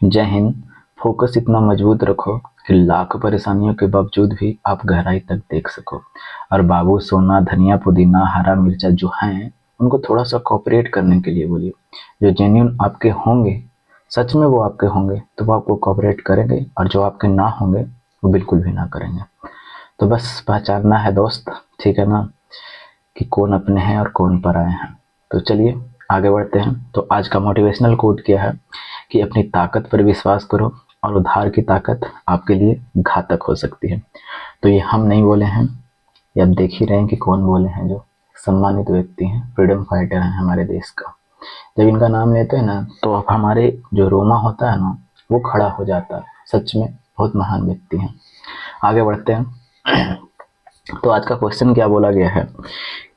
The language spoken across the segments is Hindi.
जय हिंद। फोकस इतना मजबूत रखो कि लाखों परेशानियों के बावजूद भी आप गहराई तक देख सको। और बाबू सोना धनिया पुदीना हरा मिर्चा जो हैं उनको थोड़ा सा कॉपरेट करने के लिए बोलिए। जो जेन्यून आपके होंगे, सच में वो आपके होंगे तो वो आपको कॉपरेट करेंगे, और जो आपके ना होंगे वो बिल्कुल भी ना करेंगे। तो बस पहचानना है दोस्त, ठीक है ना, कि कौन अपने हैं और कौन पराए हैं। तो चलिए आगे बढ़ते हैं। तो आज का मोटिवेशनल कोट क्या है कि अपनी ताकत पर विश्वास करो और उधार की ताकत आपके लिए घातक हो सकती है। तो ये हम नहीं बोले हैं, ये आप देख ही रहे हैं कि कौन बोले हैं। जो सम्मानित व्यक्ति हैं, फ्रीडम फाइटर हैं हमारे देश का। जब इनका नाम लेते हैं ना तो अब हमारे जो रोमा होता है ना वो खड़ा हो जाता है। सच में बहुत महान व्यक्ति हैं। आगे बढ़ते हैं। तो आज का क्वेश्चन क्या बोला गया है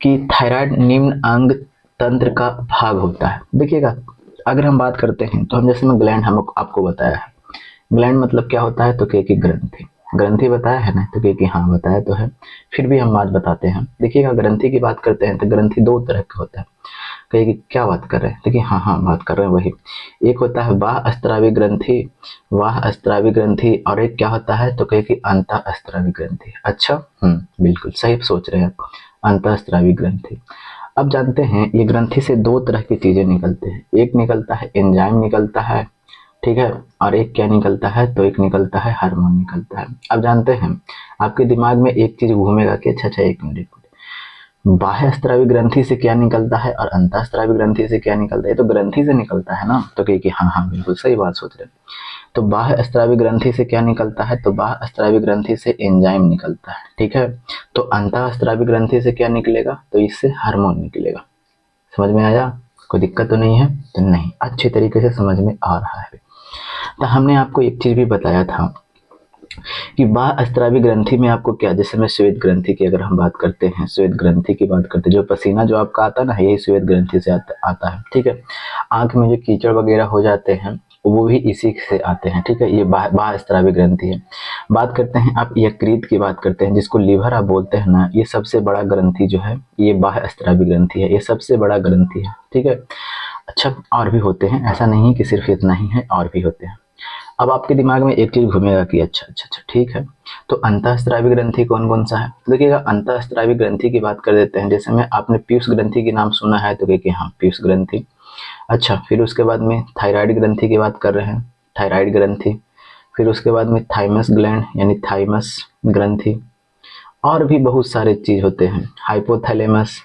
कि थायराइड निम्न अंग तंत्र का भाग होता है। देखिएगा, अगर हम बात करते हैं तो हम जैसे मैं ग्लैंड हम आपको बताया है। ग्लैंड मतलब क्या होता है तो कहे कि ग्रंथि। ग्रंथि बताया है ना तो कहे कि हाँ बताया तो है, फिर भी हम बात बताते हैं। देखिएगा, ग्रंथि की बात करते हैं तो ग्रंथि दो तरह का होता है। कहे कि क्या बात कर रहे हैं, देखिए हाँ हाँ बात कर रहे हैं वही। एक होता है बाह्य स्त्रावी ग्रंथि, वाह स्त्रावी ग्रंथि, और एक क्या होता है तो कहे कि अंतः स्त्रावी ग्रंथि। अच्छा, बिल्कुल सही सोच रहे हैं आप, अंतः स्त्रावी ग्रंथि। अब जानते हैं ये ग्रंथि से दो तरह की चीजें निकलते हैं। एक निकलता है एंजाइम निकलता है, ठीक है, और एक क्या निकलता है तो एक निकलता है हार्मोन निकलता है। अब जानते हैं आपके दिमाग में एक चीज घूमेगा कि अच्छा अच्छा एक मिनट, बाह्य स्त्रावी ग्रंथि से क्या निकलता है और अंतःस्त्रावी ग्रंथि से क्या निकलता है। तो ग्रंथि से निकलता है ना तो कहिए कि हाँ हाँ बिल्कुल सही बात सोच रहे हैं। तो बाह्य स्त्रावी ग्रंथि से क्या निकलता है तो बाह्य स्त्रावी ग्रंथि से एंजाइम निकलता है, ठीक है। तो अंतःस्त्रावी ग्रंथि से क्या निकलेगा तो इससे हार्मोन निकलेगा। समझ में आया? कोई दिक्कत तो नहीं है? तो नहीं, अच्छे तरीके से समझ में आ रहा है। तो हमने आपको एक चीज भी बताया था कि बाह्य स्रावी ग्रंथि में आपको क्या, जैसे मैं श्वेत ग्रंथि की अगर हम बात करते हैं, श्वेत ग्रंथि की बात करते हैं, जो पसीना जो आपका आता है ना यही श्वेत ग्रंथि से आता है, ठीक है। आंख में जो कीचड़ वगैरह हो जाते हैं वो भी इसी से आते हैं, ठीक है। ये बाह्य स्रावी ग्रंथि है। बात करते हैं आप यकृत की बात करते हैं, जिसको लीवर आप बोलते हैं ना, ये सबसे बड़ा ग्रंथि जो है ये बाह्य स्रावी ग्रंथि है, ये सबसे बड़ा ग्रंथि है, ठीक है। अच्छा, और भी होते हैं, ऐसा नहीं कि सिर्फ इतना ही है, और भी होते हैं। अब आपके दिमाग में एक चीज घूमेगा कि अच्छा अच्छा अच्छा ठीक है, तो अंतःस्रावी ग्रंथि कौन कौन सा है। देखिएगा, अंतःस्रावी ग्रंथि की बात कर देते हैं। जैसे में आपने पीयूष ग्रंथि के नाम सुना है तो कहिए हाँ पीयूष ग्रंथि। अच्छा, फिर उसके बाद में थायराइड ग्रंथि की बात कर रहे हैं, थायराइड ग्रंथि। फिर उसके बाद में थाइमस ग्लैंड यानी थाइमस ग्रंथि। और भी बहुत सारे चीज होते हैं, हाइपोथैलेमस,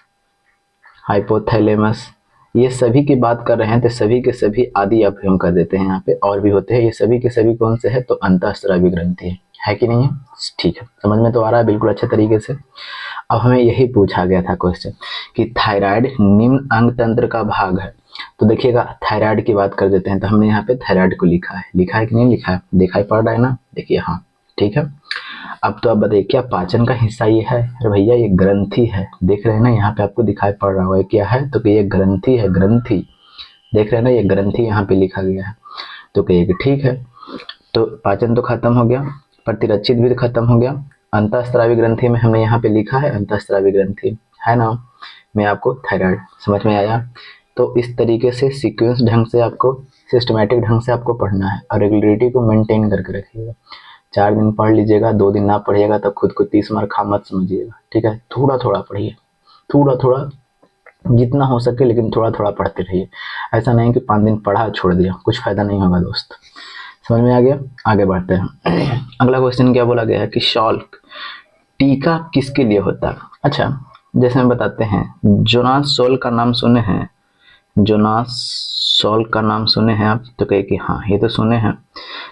हाइपोथैलेमस। ये सभी की बात कर रहे हैं तो सभी के सभी आदि अब हम कर देते हैं यहाँ पे, और भी होते हैं। ये सभी के सभी कौन से है तो अंतःस्रावी ग्रंथि है कि नहीं है? ठीक है, समझ में तो आ रहा है बिल्कुल अच्छे तरीके से। अब हमें यही पूछा गया था क्वेश्चन कि थायराइड निम्न अंग तंत्र का भाग है। तो देखिएगा, थायराइड की बात कर देते हैं तो हमने यहाँ पे थायराइड को लिखा है, लिखा है कि नहीं लिखा है, दिखाई पड़ रहा है ना, देखिए हाँ, ठीक है। अब तो आप बताइए क्या पाचन का हिस्सा ये है? अरे भैया ये ग्रंथि है, देख रहे हैं ना यहाँ पे आपको दिखाई पड़ रहा होगा क्या है तो कि ये ग्रंथि है, ग्रंथि। देख रहे हैं ना ये ग्रंथि यहाँ पे लिखा गया है। तो कहिए कि ठीक है, तो पाचन तो खत्म हो गया, प्रतिरक्षित भी खत्म हो गया। अंतःस्रावी ग्रंथि में हमने यहाँ पे लिखा है अंतःस्रावी ग्रंथि, है ना, में आपको थायराइड। समझ में आया? तो इस तरीके से सीक्वेंस ढंग से आपको, सिस्टमेटिक ढंग से आपको पढ़ना है और रेगुलरिटी को मेंटेन करके रखिएगा। 4 दिन पढ़ लीजिएगा, 2 दिन ना पढ़िएगा तो खुद को 30 मार खा मत समझिएगा, ठीक है। थोड़ा थोड़ा पढ़िए, थोड़ा थोड़ा, जितना हो सके, लेकिन थोड़ा थोड़ा पढ़ते रहिए। ऐसा नहीं कि 5 दिन पढ़ा छोड़ दिया, कुछ फायदा नहीं होगा दोस्त। समझ में आ गया? आगे बढ़ते हैं। अगला क्वेश्चन क्या बोला गया है कि शॉल्क टीका किसके लिए होता है। अच्छा, जैसे हम बताते हैं, जोनास सोल का नाम सुने हैं? जोनास सॉल का नाम सुने हैं आप तो कहे कि हाँ ये तो सुने हैं।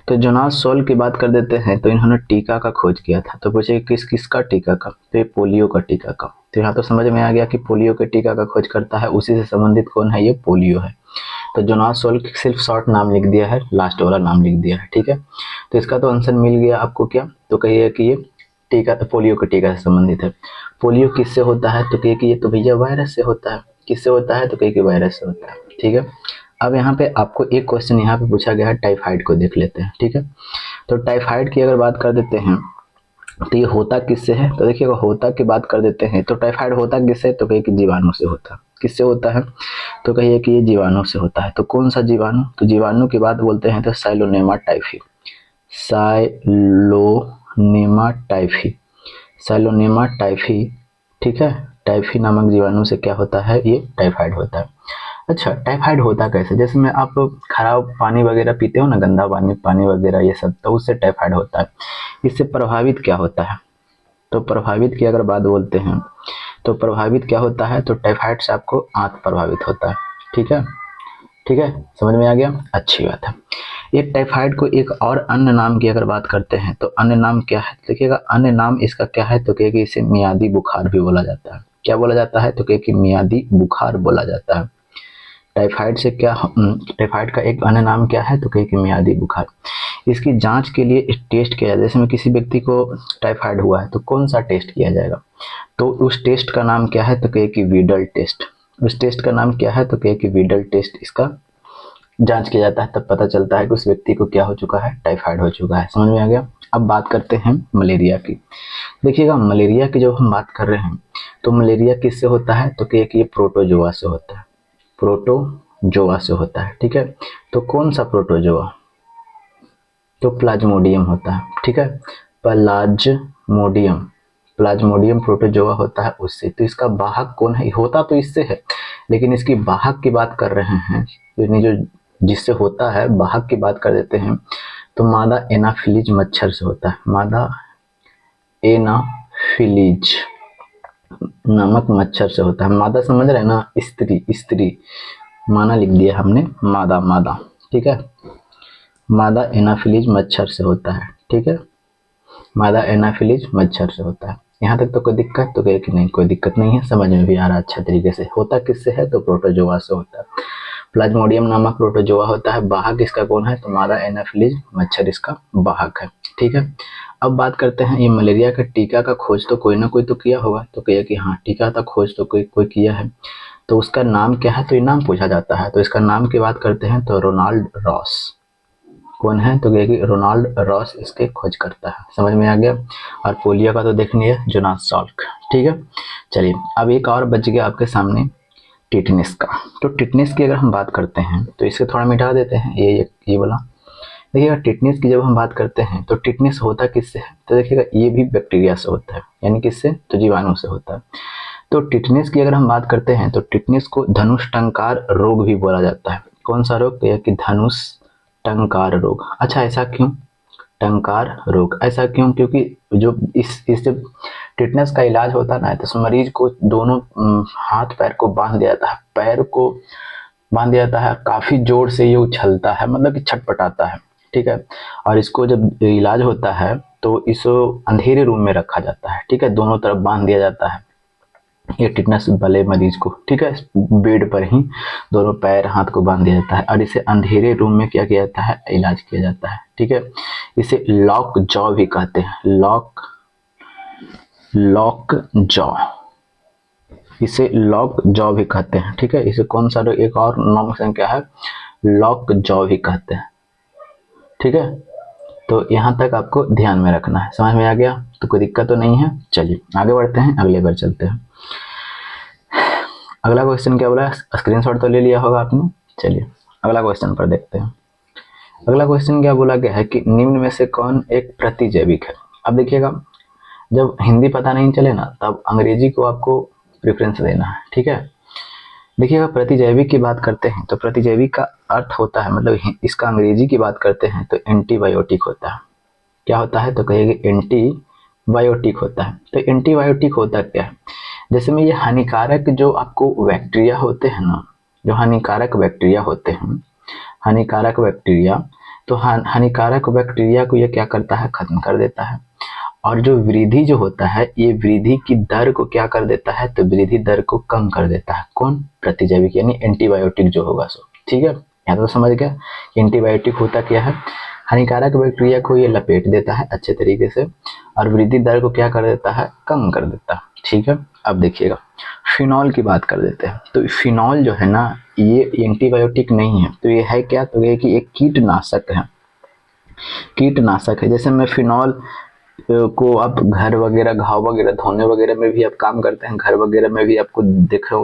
तो जोनास सॉल की बात कर देते हैं तो इन्होंने टीका का खोज किया था। तो पूछे किस किस का टीका का, तो ये पोलियो का टीका का। तो यहाँ तो समझ में आ गया कि पोलियो के टीका का खोज करता है, उसी से संबंधित कौन है, ये पोलियो है। तो जोनास सॉल सिर्फ शॉर्ट नाम लिख दिया है, लास्ट वाला नाम लिख दिया है, ठीक है। तो इसका तो आंसर मिल गया आपको क्या, तो कहिए कि ये टीका पोलियो के टीका से संबंधित है। पोलियो किससे होता है तो कहिए कि ये तो भैया वायरस से होता है। किससे होता है तो कहिए कि वायरस से होता है, ठीक है। अब यहाँ पे आपको एक क्वेश्चन यहाँ पे पूछा गया है, टाइफाइड को देख लेते हैं, ठीक है। तो टाइफाइड की अगर बात कर देते हैं तो ये होता किससे है, तो देखिए अगर होता की बात कर देते हैं तो टाइफाइड होता किससे, तो कहिए कि जीवाणु से होता। किससे होता है? तो कहिए कि ये जीवाणु से होता है। तो कौन सा जीवाणु? तो जीवाणु की बात बोलते हैं तो साइलोनेमा टाइफी, साइलोनेमा टाइफी, साइलोनेमा टाइफी, ठीक है। टाइफी नामक जीवाणु से क्या होता है? ये टाइफाइड होता है। अच्छा, टाइफाइड होता कैसे? जैसे में आप खराब पानी वगैरह पीते हो ना, गंदा पानी पानी वगैरह ये सब, तो उससे टाइफाइड होता है। इससे प्रभावित क्या होता है? तो प्रभावित की अगर बात बोलते हैं तो प्रभावित क्या होता है? तो टाइफाइड से आपको आंत प्रभावित होता है, ठीक है। ठीक है, समझ में आ गया? अच्छी बात है। एक टाइफाइड को एक और अन्य नाम की अगर बात करते हैं तो अन्य नाम क्या है? देखिएगा, अन्य नाम इसका क्या है? तो कहेगी इसे मियादी बुखार भी बोला जाता है। क्या बोला जाता है? तो कहेगी मियादी बुखार बोला जाता है। टाइफाइड से क्या, टाइफाइड का एक अन्य नाम क्या है? तो कहेगी मियादी बुखार। इसकी जांच के लिए एक टेस्ट किया जाए। जैसे में किसी व्यक्ति को टाइफाइड हुआ है तो कौन सा टेस्ट किया जाएगा? तो उस टेस्ट का नाम क्या है? तो कहेगी वीडल टेस्ट। उस टेस्ट का नाम क्या है? तो कहेगी वीडल टेस्ट। इसका जांच किया जाता है, तब पता चलता है कि उस व्यक्ति को क्या हो चुका है? टाइफाइड हो चुका है। समझ में आ गया? अब बात करते हैं मलेरिया की। देखिएगा, मलेरिया की जब हम बात कर रहे हैं तो मलेरिया किससे होता है? तो कि ये प्रोटोजोआ से होता है, प्रोटोजोआ से होता है, ठीक है। तो कौन सा प्रोटोजोआ? तो प्लाज्मोडियम होता है, ठीक है। प्लाज्मोडियम, प्लाज्मोडियम प्रोटोजोआ होता है उससे। तो इसका वाहक कौन है? होता तो इससे है, लेकिन इसकी वाहक की बात कर रहे हैं, यानी जो जिससे होता है वाहक की बात कर देते हैं तो मादा एनाफिलीज मच्छर से होता है। मादा एनाफिलीज नामक मच्छर से होता है। मादा समझ रहे हैं ना? स्त्री, स्त्री माना लिख दिया हमने, मादा, मादा, ठीक है। मादा एनाफिलीज मच्छर से होता है, ठीक है। मादा एनाफिलीज मच्छर से होता है। यहाँ तक तो कोई दिक्कत? तो कहे कि नहीं, कोई दिक्कत नहीं है, समझ में भी आ रहा अच्छा तरीके से। होता किससे है? तो प्रोटोजोआ से होता है। प्लाज्मोडियम नामक प्रोटोजोआ होता है। वाहक इसका कौन है? तो मादा एनाफिलीज मच्छर इसका वाहक है, ठीक है। अब बात करते हैं ये मलेरिया का टीका का खोज तो कोई ना कोई तो किया होगा। तो कहिए कि हाँ, टीका का खोज तो कोई किया है। तो उसका नाम क्या है? तो ये नाम पूछा जाता है। तो इसका नाम की बात करते हैं तो रोनाल्ड रॉस। कौन है? तो कहेगी रोनाल्ड रॉस इसके खोज करता है। समझ में आ गया? और पोलियो का तो देखनी है, जोनास साल्क, ठीक है। चलिए, अब एक और बच गया आपके सामने, टिटनेस का। तो टिटनेस की अगर हम बात करते हैं तो इसे थोड़ा मिटा देते हैं, ये वाला। देखिएगा, टिटनेस की जब हम बात करते हैं तो टिटनेस होता किससे है? तो देखिएगा, ये भी बैक्टीरिया से होता है, यानी किससे? तो जीवाणु से होता है। तो टिटनेस की अगर हम बात करते हैं तो टिटनेस को धनुष टंकार रोग भी बोला जाता है। कौन सा रोग? तो यह कि धनुष टंकार रोग। अच्छा, ऐसा क्यों? टंकार रोग ऐसा क्यों? क्योंकि जो इससे टिटनेस का इलाज होता ना है तो मरीज को दोनों हाथ पैर को बांध दिया जाता है, पैर को बांध दिया जाता है, काफी जोर से ये उछलता है, मतलब कि छटपटाता है, ठीक है। और इसको जब इलाज होता है तो इसको अंधेरे रूम में रखा जाता है, ठीक है, दोनों तरफ बांध दिया जाता है ये टिटनेस वाले मरीज को, ठीक है। बेड पर ही दोनों पैर हाथ को बांध दिया जाता है और इसे अंधेरे रूम में क्या किया जाता है? इलाज किया जाता है, ठीक है। इसे लॉक जॉ भी कहते हैं, लॉक जॉ, इसे लॉक जॉ भी कहते हैं, ठीक है। इसे कौन सा एक और नाम संख्या है, लॉक जॉ भी कहते हैं, ठीक है। तो यहाँ तक आपको ध्यान में रखना है। समझ में आ गया? तो कोई दिक्कत तो नहीं है। चलिए आगे बढ़ते हैं, अगले पर चलते हैं। अगला क्वेश्चन क्या बोला? स्क्रीनशॉट तो ले लिया होगा आपने। चलिए अगला क्वेश्चन पर देखते हैं। अगला क्वेश्चन क्या बोला गया है कि निम्न में से कौन एक प्रतिजैविक है? अब देखिएगा, जब हिंदी पता नहीं चले ना तब अंग्रेजी को आपको प्रेफरेंस देना है, ठीक है। देखिएगा, प्रतिजैविक की बात करते हैं तो प्रतिजैविक का अर्थ होता है, मतलब इसका अंग्रेजी की बात करते हैं तो एंटीबायोटिक होता है। क्या होता है? तो कहिएगा एंटीबायोटिक होता है। तो एंटीबायोटिक होता क्या है? जैसे में ये हानिकारक जो आपको बैक्टीरिया होते हैं ना, जो हानिकारक बैक्टीरिया होते हैं, हानिकारक बैक्टीरिया, तो हानिकारक बैक्टीरिया को ये क्या करता है? खत्म कर देता है। और जो वृद्धि जो होता है, ये वृद्धि की दर को क्या कर देता है? तो वृद्धि दर को कम कर देता है। कौन? प्रतिजैविक, यानी एंटीबायोटिक जो होगा सो, ठीक है। यहाँ तो समझ गया एंटीबायोटिक होता क्या है? हानिकारक बैक्टीरिया को ये लपेट देता है अच्छे तरीके से और वृद्धि दर को क्या कर देता है? कम कर देता है, ठीक है। अब देखिएगा, फिनॉल की बात कर देते हैं। तो फिनॉल जो है ना, ये एंटीबायोटिक नहीं है। तो ये है क्या? तो ये कि एक कीटनाशक है, कीटनाशक है। जैसे मैं फिनॉल को आप घर वगैरह, घाव वगैरह धोने वगैरह में भी आप काम करते हैं, घर वगैरह में भी आपको देखते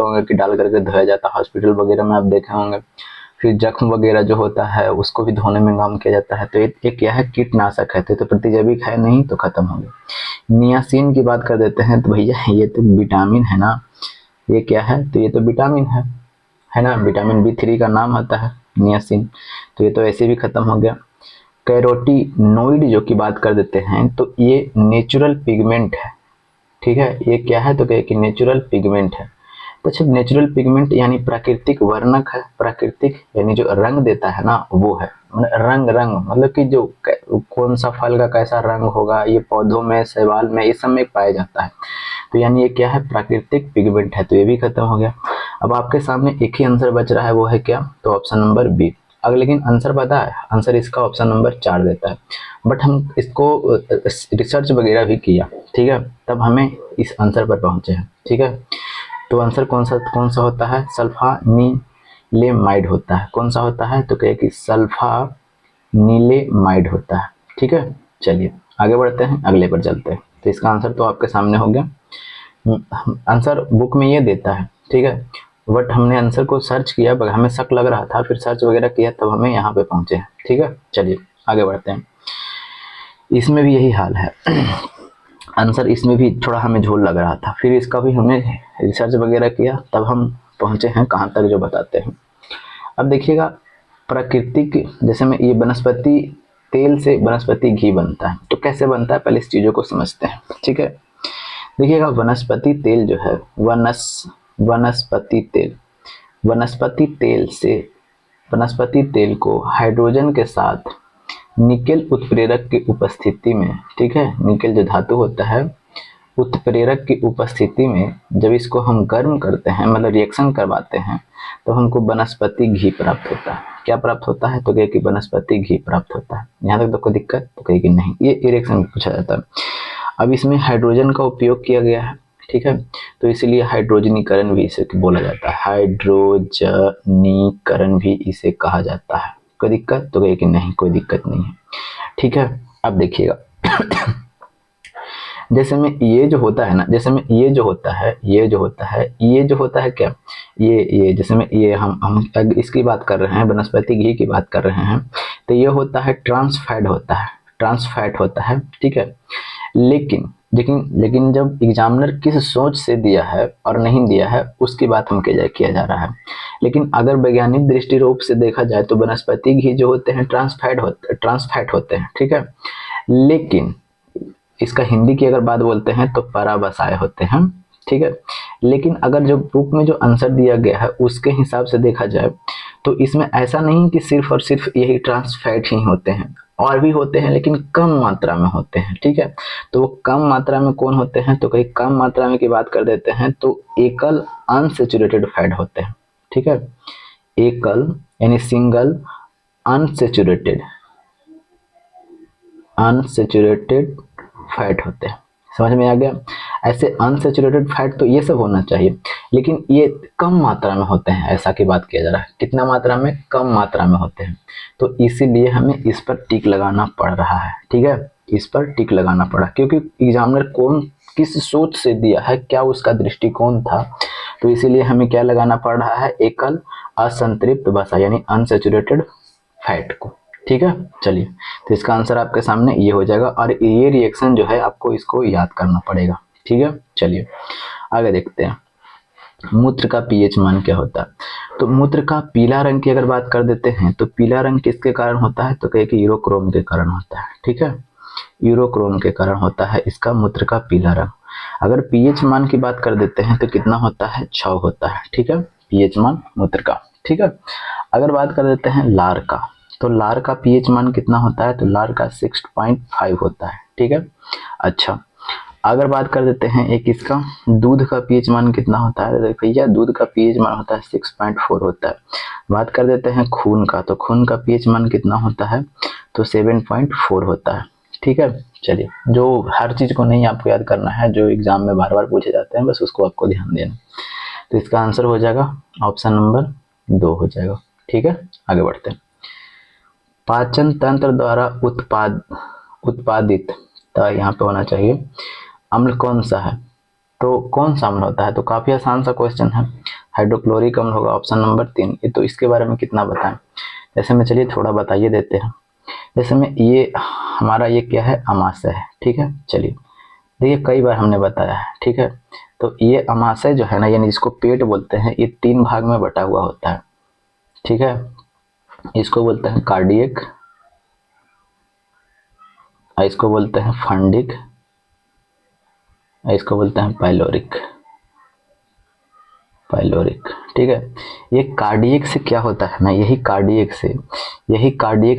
होंगे कि डाल करके धोया जाता है, हॉस्पिटल वगैरह में आप देखे होंगे। फिर जख्म वगैरह जो होता है उसको भी धोने में काम किया जाता है। तो ये क्या है, कीटनाशक है, तो प्रतिजैविक है नहीं तो खत्म हो गया। नियासिन की बात कर देते हैं, तो भैया ये तो विटामिन है ना, ये क्या है, तो ये तो विटामिन है ना, विटामिन B3 का नाम आता है नियासिन। तो ये तो ऐसे भी खत्म हो गया। कैरोटीनोइड जो की बात कर देते हैं, तो ये नेचुरल पिगमेंट है, ठीक है। ये क्या है, तो कहे कि नेचुरल पिगमेंट है। तो अच्छा, नेचुरल पिगमेंट यानी प्राकृतिक वर्णक है, प्राकृतिक यानी जो रंग देता है ना वो है, मतलब रंग रंग मतलब कि जो कौन सा फल का कैसा रंग होगा, ये पौधों में, शैवाल में, इस सब में पाया जाता है। तो यानी ये क्या है, प्राकृतिक पिगमेंट है। तो ये भी खत्म हो गया। अब आपके सामने एक ही आंसर बच रहा है, वो है क्या, तो ऑप्शन नंबर बी। अगर लेकिन आंसर पता है, आंसर इसका ऑप्शन नंबर 4 देता है। बट हम इसको रिसर्च वगैरह भी किया, ठीक है, तब हमें इस आंसर पर पहुंचे हैं, ठीक है। तो आंसर कौन सा होता है, सल्फानीलेमाइड होता है। कौन सा होता है, तो कहे कि सल्फानीलेमाइड होता है, ठीक है। चलिए आगे बढ़ते हैं, अगले पर चलते हैं। तो इसका आंसर तो आपके सामने हो गया। आंसर बुक में ये देता है, ठीक है, बट हमने आंसर को सर्च किया, हमें शक लग रहा था, फिर सर्च वगैरह किया, तब हमें यहाँ पे पहुंचे हैं, ठीक है। चलिए आगे बढ़ते हैं। इसमें भी यही हाल है। आंसर इसमें भी थोड़ा हमें झोल लग रहा था, फिर इसका भी हमने रिसर्च वगैरह किया, तब हम पहुंचे हैं कहाँ तक जो बताते हैं। अब देखिएगा, प्राकृतिक, जैसे में ये वनस्पति तेल से वनस्पति घी बनता है, तो कैसे बनता है, पहले इस चीज़ों को समझते हैं, ठीक है। देखिएगा, वनस्पति तेल जो है, वनस्पति तेल, वनस्पति तेल से, वनस्पति तेल को हाइड्रोजन के साथ निकेल उत्प्रेरक की उपस्थिति में, ठीक है, निकेल जो धातु होता है, उत्प्रेरक की उपस्थिति में जब इसको हम गर्म करते हैं, मतलब रिएक्शन करवाते हैं, तो हमको वनस्पति घी प्राप्त होता है। क्या प्राप्त होता है, तो कहे कि वनस्पति घी प्राप्त होता है। यहाँ तक तो कोई दिक्कत, तो कहे कि नहीं, ये रिएक्शन में पूछा जाता है। अब इसमें हाइड्रोजन का उपयोग किया गया है, ठीक है, तो इसलिए हाइड्रोजनीकरण भी इसे बोला जाता है, हाइड्रोजनीकरण भी इसे कहा जाता है। कोई दिक्कत, तो कहे कि नहीं, कोई दिक्कत नहीं है, ठीक है। अब देखिएगा, जैसे में ये जो होता है ना, जैसे में ये जो होता है, ये जो होता है, ये जो होता है क्या, ये जैसे में ये हम इसकी बात कर रहे हैं, वनस्पति घी की बात कर रहे हैं, तो ये होता है ट्रांस फैट होता है, ट्रांस फैट होता है, ठीक है। लेकिन लेकिन लेकिन जब एग्जामिनर किस सोच से दिया है और नहीं दिया है, उसकी बात हम किया जा रहा है। लेकिन अगर वैज्ञानिक दृष्टि रूप से देखा जाए, तो वनस्पति घी जो होते हैं ट्रांस फैट होते हैं, ठीक है। लेकिन इसका हिंदी की अगर बात बोलते हैं तो पराबसाय होते हैं, ठीक है। लेकिन अगर जो बुक में जो आंसर दिया गया है उसके हिसाब से देखा जाए, तो इसमें ऐसा नहीं कि सिर्फ और सिर्फ यही ट्रांस फैट ही होते हैं, और भी होते हैं, लेकिन कम मात्रा में होते हैं, ठीक है। तो वो कम मात्रा में कौन होते हैं, तो कहीं कम मात्रा में की बात कर देते हैं, तो एकल अनसेचुरेटेड फैट होते हैं, ठीक है। एकल यानी सिंगल, अनसेचुरेटेड, अनसेचुरेटेड फैट होते हैं। समझ में आ गया। ऐसे अनसेचुरेटेड फैट तो ये सब होना चाहिए, लेकिन ये कम मात्रा में होते हैं, ऐसा की बात किया जा रहा है। कितना मात्रा में, कम मात्रा में होते हैं, तो इसीलिए हमें इस पर टिक लगाना पड़ रहा है, ठीक है। इस पर टिक लगाना पड़ा, क्योंकि एग्जामिनर कौन किस सोच से दिया है, क्या उसका दृष्टिकोण था, तो इसीलिए हमें क्या लगाना पड़ रहा है, एकल असंतृप्त वसा यानी अनसेचुरेटेड फैट को, ठीक है। चलिए, तो इसका आंसर आपके सामने ये हो जाएगा, और ये रिएक्शन जो है आपको इसको याद करना पड़ेगा, ठीक है। चलिए आगे देखते हैं, मूत्र का पीएच मान क्या होता है। तो मूत्र का पीला रंग की अगर बात कर देते हैं, तो पीला रंग किसके कारण होता है, तो कहे कि यूरोक्रोम के कारण होता है, ठीक है। यूरोक्रोम के कारण होता है इसका मूत्र का पीला रंग। अगर पीएच मान की बात कर देते हैं, तो कितना होता है, 6 होता है, ठीक है, पीएच मान मूत्र का, ठीक है। अगर बात कर देते हैं लार का, तो लार का पीएच मान कितना होता है, तो लार का 6.5 होता है, ठीक है। अच्छा, अगर बात कर देते हैं एक इसका दूध का पीएच मान कितना होता है, तो भैया दूध का पीएच मान होता है 6.4 होता है। बात कर देते हैं खून का, तो खून का पीएच मान कितना होता है, तो 7.4 होता है, ठीक है। चलिए, जो हर चीज को नहीं आपको याद करना है, जो एग्जाम में बार बार पूछे जाते हैं, बस उसको आपको ध्यान देना। तो इसका आंसर हो जाएगा ऑप्शन नंबर 2 हो जाएगा, ठीक है। आगे बढ़ते हैं। पाचन तंत्र द्वारा उत्पादित तो यहाँ पे होना चाहिए अम्ल कौन सा है, तो कौन सा अम्ल होता है, तो काफी आसान सा क्वेश्चन है, हाइड्रोक्लोरिक अम्ल होगा ऑप्शन नंबर 3। ये तो इसके बारे में कितना बताएं, जैसे में चलिए थोड़ा बताइए देते हैं। जैसे में ये हमारा ये क्या है, अमाशय है, ठीक है। चलिए देखिए कई बार हमने बताया है, ठीक है। तो ये अमाशय जो है ना, यानी जिसको पेट बोलते हैं, ये 3 भाग में बटा हुआ होता है, ठीक है। इसको बोलते हैं कार्डियक, इसको बोलते हैं फंडिक, इसको बोलते हैं पाइलोरिक, पाइलोरिक, ठीक है। ये कार्डियक से क्या होता है ना, यही कार्डियक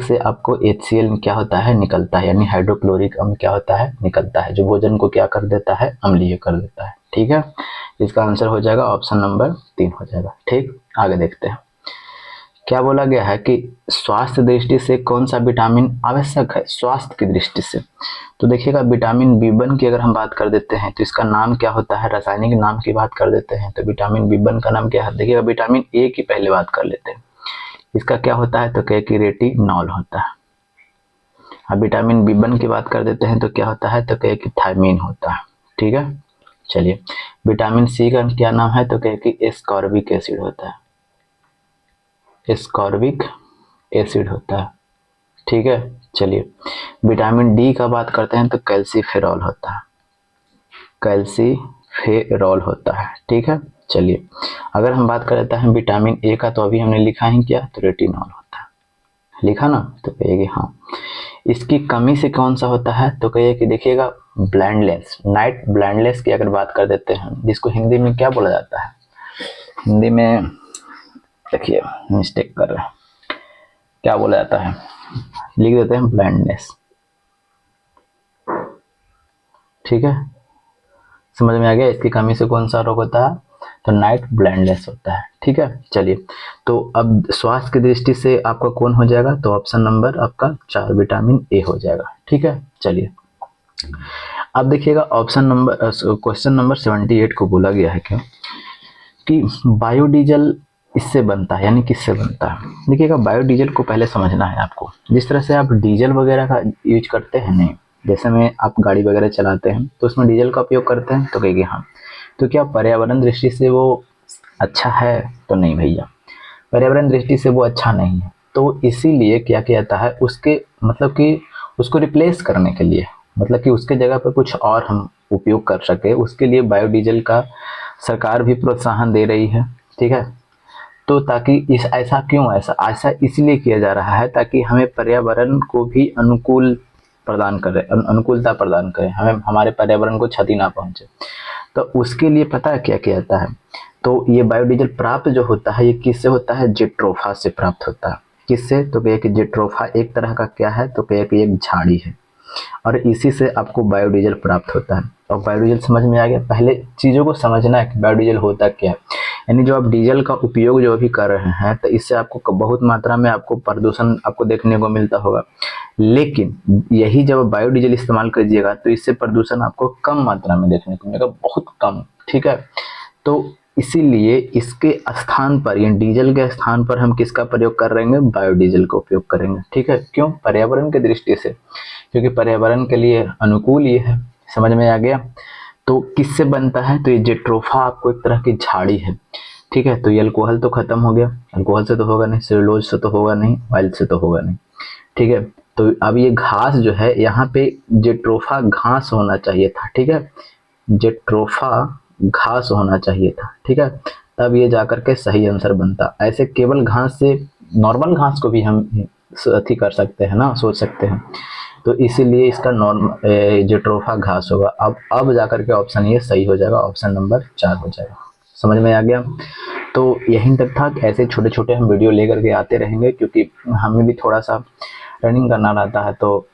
से आपको HCl क्या होता है, निकलता है, यानी हाइड्रोक्लोरिक अम्ल क्या होता है, निकलता है, जो भोजन को क्या कर देता है, अम्लीय कर देता है, ठीक है। इसका आंसर हो जाएगा ऑप्शन नंबर 3 हो जाएगा, ठीक। आगे देखते हैं क्या बोला गया है कि स्वास्थ्य दृष्टि से कौन सा विटामिन आवश्यक है, स्वास्थ्य की दृष्टि से। तो देखिएगा विटामिन B1 की अगर हम बात कर देते हैं तो इसका नाम क्या होता है, रासायनिक नाम की बात कर देते हैं तो विटामिन B1 का नाम क्या है। देखिएगा विटामिन A की पहले बात कर लेते हैं, इसका क्या होता है, तो क्या कि रेटिनॉल होता है। अब विटामिन B1 की बात कर देते हैं तो क्या होता है, तो क्या कि थायमीन होता है, ठीक है। चलिए विटामिन C का क्या नाम है, तो क्या कि एस्कॉर्बिक एसिड होता है, एस्कॉर्बिक एसिड होता है, ठीक है। चलिए विटामिन D का बात करते हैं तो कैल्सीफेरॉल होता है, कैल्सीफेरॉल होता है, ठीक है। चलिए अगर हम बात कर लेते हैं विटामिन A का, तो अभी हमने लिखा है क्या, तो रेटिनॉल होता है, लिखा ना, तो कहिए हाँ। इसकी कमी से कौन सा होता है, तो कहिए कि देखिएगा ब्लाइंडनेस, नाइट ब्लाइंडनेस की अगर बात कर देते हैं, जिसको हिंदी में क्या बोला जाता है, हिंदी में देखिए मिस्टेक कर रहे हैं, क्या बोला जाता है, लिख देते हैं ब्लाइंडनेस, ठीक है। समझ में आ गया, इसकी कमी से कौन सा रोग होता है, तो नाइट ब्लाइंडनेस होता है, ठीक है। चलिए तो अब स्वास्थ्य की दृष्टि से आपका कौन हो जाएगा, तो ऑप्शन नंबर आपका 4 विटामिन A हो जाएगा, ठीक है। चलिए अब देखिएगा ऑप्शन नंबर क्वेश्चन नंबर 78 को बोला गया है क्या कि बायोडीजल इससे बनता है, यानी किससे बनता है। देखिएगा बायोडीजल को पहले समझना है आपको, जिस तरह से आप डीजल वगैरह का यूज करते हैं, नहीं जैसे में आप गाड़ी वगैरह चलाते हैं तो उसमें डीजल का उपयोग करते हैं, तो कहेंगे हाँ। तो क्या पर्यावरण दृष्टि से वो अच्छा है, तो नहीं भैया, पर्यावरण दृष्टि से वो अच्छा नहीं है। तो इसीलिए क्या किया जाता है, उसके मतलब कि उसको रिप्लेस करने के लिए, मतलब कि उसके जगह पर कुछ और हम उपयोग कर सके, उसके लिए बायोडीजल का सरकार भी प्रोत्साहन दे रही है, ठीक है। तो ताकि इस ऐसा क्यों, ऐसा इसलिए किया जा रहा है ताकि हमें पर्यावरण को भी अनुकूलता प्रदान करे, हमें हमारे पर्यावरण को क्षति ना पहुंचे। तो उसके लिए पता है क्या किया जाता है, तो ये बायोडीजल प्राप्त जो होता है ये किससे होता है, जेट्रोफा से प्राप्त होता है। किससे, तो कहिए कि जेट्रोफा एक तरह का क्या है, तो कहिए कि एक झाड़ी है, और इसी से आपको बायोडीजल प्राप्त होता है। और बायोडीजल समझ में आ गया, पहले चीज़ों को समझना है कि बायोडीजल होता क्या है। यानी जो आप डीजल का उपयोग जो भी कर रहे हैं, तो इससे आपको बहुत मात्रा में आपको प्रदूषण आपको देखने को मिलता होगा, लेकिन यही जब बायोडीजल इस्तेमाल कीजिएगा तो इससे प्रदूषण आपको कम मात्रा में देखने को मिलेगा, बहुत कम, ठीक है। तो इसीलिए इसके स्थान पर, यानी डीजल के स्थान पर हम किसका प्रयोग कर रहे हैं, बायोडीजल का उपयोग करेंगे, ठीक है। क्यों, पर्यावरण की दृष्टि से, क्योंकि पर्यावरण के लिए अनुकूल ये है, समझ में आ गया। तो किससे बनता है, तो ये जेट्रोफा आपको एक तरह की झाड़ी है, ठीक है। तो ये अल्कोहल तो खत्म हो गया, अल्कोहल से तो होगा नहीं, सेलुलोज से तो होगा नहीं, ऑयल से तो होगा नहीं, ठीक है। तो अब ये घास जो है, यहाँ पे जेट्रोफा घास होना चाहिए था, ठीक है, जेट्रोफा घास होना चाहिए था, ठीक है, तब ये जाकर के सही आंसर बनता। ऐसे केवल घास से, नॉर्मल घास को भी हम अथी कर सकते हैं ना, सोच सकते हैं, तो इसीलिए इसका जेट्रोफा घास होगा। अब जाकर के ऑप्शन ये सही हो जाएगा, ऑप्शन नंबर 4 हो जाएगा। समझ में आ गया। तो यहीं तक था, ऐसे छोटे छोटे हम वीडियो लेकर के आते रहेंगे, क्योंकि हमें भी थोड़ा सा रनिंग करना रहता है, तो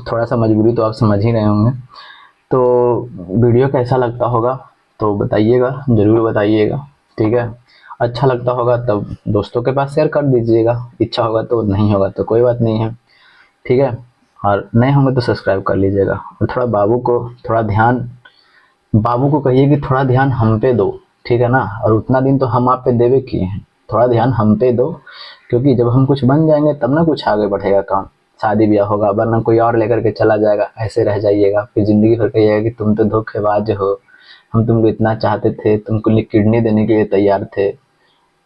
थोड़ा सा मजबूरी तो आप समझ ही रहे होंगे। तो वीडियो कैसा लगता होगा तो बताइएगा, ज़रूर बताइएगा, ठीक है। अच्छा लगता होगा तब दोस्तों के पास शेयर कर दीजिएगा, इच्छा होगा तो, नहीं होगा तो कोई बात नहीं है, ठीक है। और नए होंगे तो सब्सक्राइब कर लीजिएगा। और थोड़ा बाबू को कहिए कि थोड़ा ध्यान हम पे दो, ठीक है ना। और उतना दिन तो हम आप पे देवे किए हैं, थोड़ा ध्यान हम पे दो, क्योंकि जब हम कुछ बन जाएंगे तब ना कुछ आगे बढ़ेगा काम। शादी ब्याह होगा, वरना कोई और लेकर के चला जाएगा, ऐसे रह जाइएगा, फिर ज़िंदगी भर कहिएगा कि तुम तो धोखेबाज हो, हम तुमको इतना चाहते थे, तुमको लिए किडनी देने के लिए तैयार थे।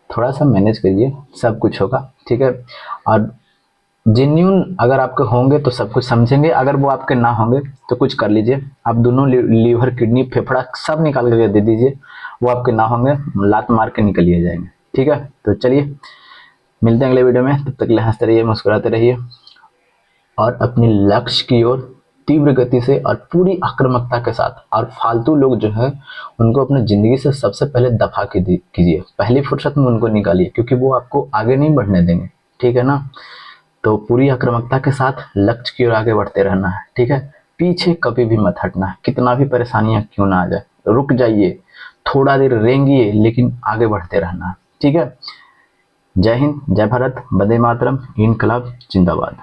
थोड़ा सा मैनेज करिए, सब कुछ होगा, ठीक है। और जेन्यून अगर आपके होंगे तो सब कुछ समझेंगे, अगर वो आपके ना होंगे तो कुछ कर लीजिए, आप दोनों लीवर किडनी फेफड़ा सब निकाल करके दे दीजिए, वो आपके ना होंगे, लात मार के निकलिए जाएंगे, ठीक है। तो चलिए मिलते हैं अगले वीडियो में, तब तक के लिए हंसते रहिए, मुस्कुराते रहिए और अपने लक्ष्य की ओर तीव्र गति से और पूरी आक्रामकता के साथ, और फालतू लोग जो है उनको अपनी ज़िंदगी से सबसे पहले दफ़ा कीजिए, पहली फुर्सत में उनको निकालिए, क्योंकि वो आपको आगे नहीं बढ़ने देंगे, ठीक है ना। तो पूरी आक्रामकता के साथ लक्ष्य की ओर आगे बढ़ते रहना है, ठीक है। पीछे कभी भी मत हटना है, कितना भी परेशानियां क्यों ना आ जाए, रुक जाइए, थोड़ा देर रेंगिए, लेकिन आगे बढ़ते रहना है, ठीक है। जय हिंद, जय भारत, वंदे मातरम, इनकलाब जिंदाबाद।